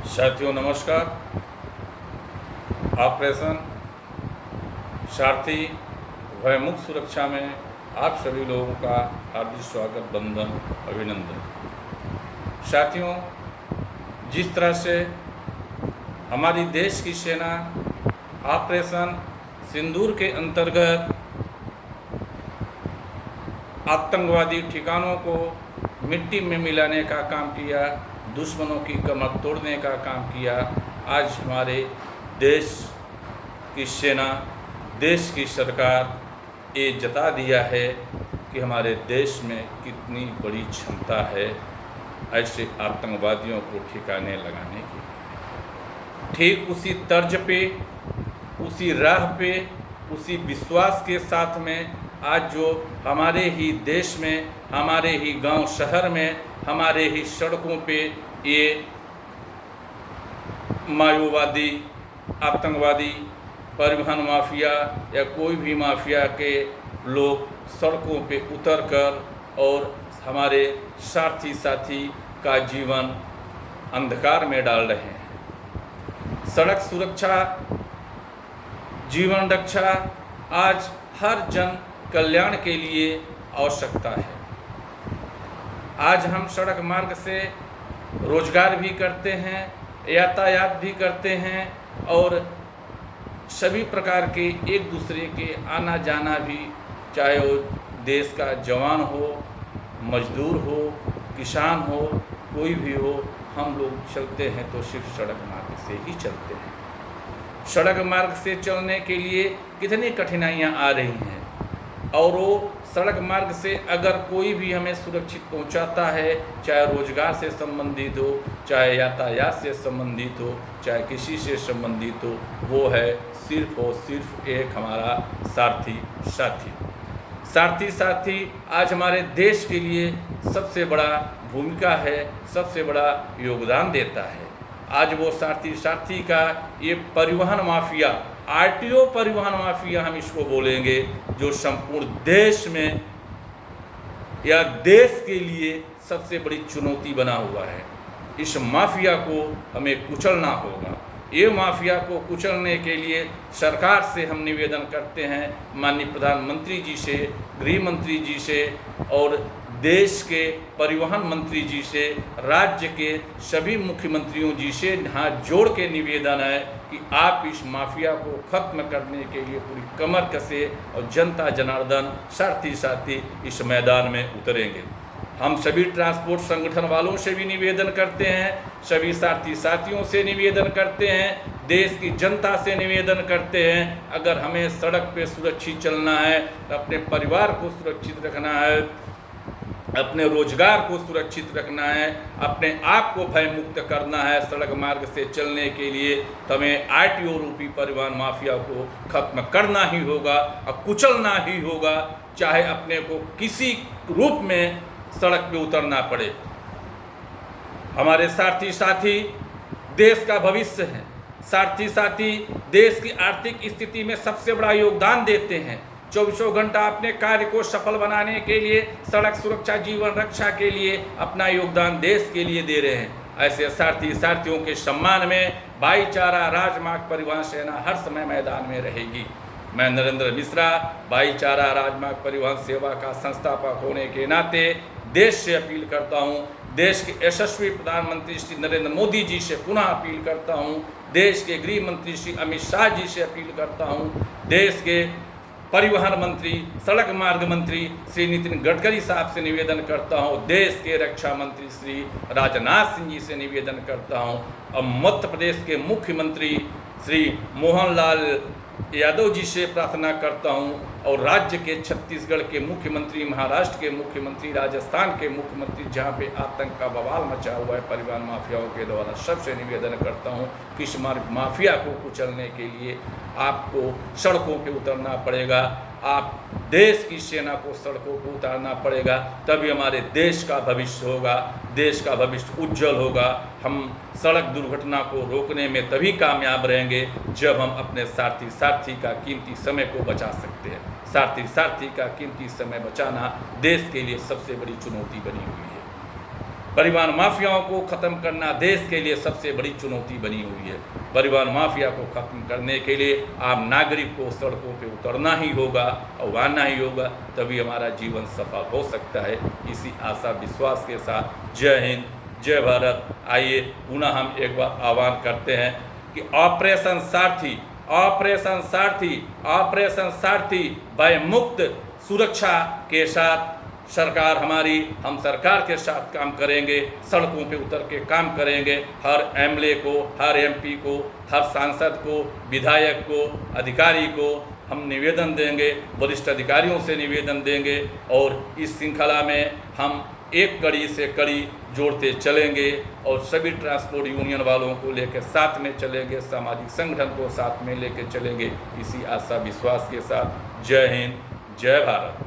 साथियों नमस्कार। ऑपरेशन सारथी भयमुक्त सुरक्षा में आप सभी लोगों का हार्दिक स्वागत, वंदन, अभिनंदन। साथियों, जिस तरह से हमारी देश की सेना ऑपरेशन सिंदूर के अंतर्गत आतंकवादी ठिकानों को मिट्टी में मिलाने का काम किया, दुश्मनों की कमर तोड़ने का काम किया, आज हमारे देश की सेना, देश की सरकार ये जता दिया है कि हमारे देश में कितनी बड़ी क्षमता है ऐसे आतंकवादियों को ठिकाने लगाने की। ठीक उसी तर्ज पे, उसी राह पे, उसी विश्वास के साथ में आज जो हमारे ही देश में, हमारे ही गांव शहर में, हमारे ही सड़कों पे ये माओवादी, आतंकवादी, परिवहन माफिया या कोई भी माफिया के लोग सड़कों पे उतरकर और हमारे साथी का जीवन अंधकार में डाल रहे हैं। सड़क सुरक्षा, जीवन रक्षा आज हर जन कल्याण के लिए आवश्यकता है। आज हम सड़क मार्ग से रोजगार भी करते हैं, यातायात भी करते हैं और सभी प्रकार के एक दूसरे के आना जाना भी, चाहे वो देश का जवान हो, मजदूर हो, किसान हो, कोई भी हो, हम लोग चलते हैं तो सिर्फ सड़क मार्ग से ही चलते हैं। सड़क मार्ग से चलने के लिए कितनी कठिनाइयाँ आ रही हैं और वो सड़क मार्ग से अगर कोई भी हमें सुरक्षित पहुंचाता है, चाहे रोजगार से संबंधित हो, चाहे यातायात से संबंधित हो, चाहे किसी से संबंधित हो, वो है सिर्फ और सिर्फ एक हमारा सारथी आज हमारे देश के लिए सबसे बड़ा भूमिका है, सबसे बड़ा योगदान देता है। आज वो सारथी का ये परिवहन माफिया, आरटीओ परिवहन माफिया हम इसको बोलेंगे, जो संपूर्ण देश में या देश के लिए सबसे बड़ी चुनौती बना हुआ है। इस माफिया को हमें कुचलना होगा। ये माफिया को कुचलने के लिए सरकार से हम निवेदन करते हैं, माननीय प्रधानमंत्री जी से, गृह मंत्री जी से और देश के परिवहन मंत्री जी से, राज्य के सभी मुख्यमंत्रियों जी से हाथ जोड़ के निवेदन है कि आप इस माफिया को खत्म करने के लिए पूरी कमर कसे और जनता जनार्दन साथी इस मैदान में उतरेंगे। हम सभी ट्रांसपोर्ट संगठन वालों से भी निवेदन करते हैं, सभी साथियों से निवेदन करते हैं, देश की जनता से निवेदन करते हैं, अगर हमें सड़क पे सुरक्षित चलना है, अपने परिवार को सुरक्षित रखना है, अपने रोजगार को सुरक्षित रखना है, अपने आप को भय मुक्त करना है सड़क मार्ग से चलने के लिए, तो हमें आरटीओ रूपी परिवहन माफिया को खत्म करना ही होगा और कुचलना ही होगा, चाहे अपने को किसी रूप में सड़क पे उतरना पड़े। हमारे साथी देश का भविष्य हैं। साथी देश की आर्थिक स्थिति में सबसे बड़ा योगदान देते हैं। 24 घंटा अपने कार्य को सफल बनाने के लिए, सड़क सुरक्षा, जीवन रक्षा के लिए अपना योगदान देश के लिए दे रहे हैं। ऐसे साथियों के सम्मान में भाईचारा राजमार्ग परिवहन सेना हर समय मैदान में रहेगी। मैं नरेंद्र मिश्रा, भाईचारा राजमार्ग परिवहन सेवा का संस्थापक होने के नाते देश से अपील करता हूं, देश के यशस्वी प्रधानमंत्री श्री नरेंद्र मोदी जी से पुनः अपील करता हूं, देश के गृह मंत्री श्री अमित शाह जी से अपील करता हूं, देश के परिवहन मंत्री, सड़क मार्ग मंत्री श्री नितिन गडकरी साहब से निवेदन करता हूं, देश के रक्षा मंत्री श्री राजनाथ सिंह जी से निवेदन करता हूं और मध्य प्रदेश के मुख्यमंत्री श्री मोहन लाल यादव जी से प्रार्थना करता हूं और राज्य के छत्तीसगढ़ के मुख्यमंत्री, महाराष्ट्र के मुख्यमंत्री, राजस्थान के मुख्यमंत्री, जहां पे आतंक का बवाल मचा हुआ है परिवहन माफियाओं के द्वारा, सबसे निवेदन करता हूं कि इस माफिया को कुचलने के लिए आपको सड़कों पे उतरना पड़ेगा, आप देश की सेना को सड़कों पर उतारना पड़ेगा, तभी हमारे देश का भविष्य होगा, देश का भविष्य उज्जवल होगा। हम सड़क दुर्घटना को रोकने में तभी कामयाब रहेंगे जब हम अपने साथी का कीमती समय को बचा सकते हैं। साथी का कीमती समय बचाना देश के लिए सबसे बड़ी चुनौती बनी हुई है। परिवहन माफियाओं को ख़त्म करना देश के लिए सबसे बड़ी चुनौती बनी हुई है। परिवहन माफिया को ख़त्म करने के लिए आम नागरिक को सड़कों पे उतरना ही होगा, आह्वाना ही होगा, तभी हमारा जीवन सफल हो सकता है। इसी आशा विश्वास के साथ जय हिंद, जय भारत। आइए पुनः हम एक बार आह्वान करते हैं कि ऑपरेशन सारथी, ऑपरेशन सारथी, ऑपरेशन सारथी भय मुक्त सुरक्षा के साथ सरकार हमारी, हम सरकार के साथ काम करेंगे, सड़कों पे उतर के काम करेंगे। हर एमएलए को, हर एमपी को, हर सांसद को, विधायक को, अधिकारी को हम निवेदन देंगे, वरिष्ठ अधिकारियों से निवेदन देंगे और इस श्रृंखला में हम एक कड़ी से कड़ी जोड़ते चलेंगे और सभी ट्रांसपोर्ट यूनियन वालों को लेकर साथ में चलेंगे, सामाजिक संगठन को साथ में लेकर चलेंगे। इसी आशा विश्वास के साथ जय हिंद, जय भारत।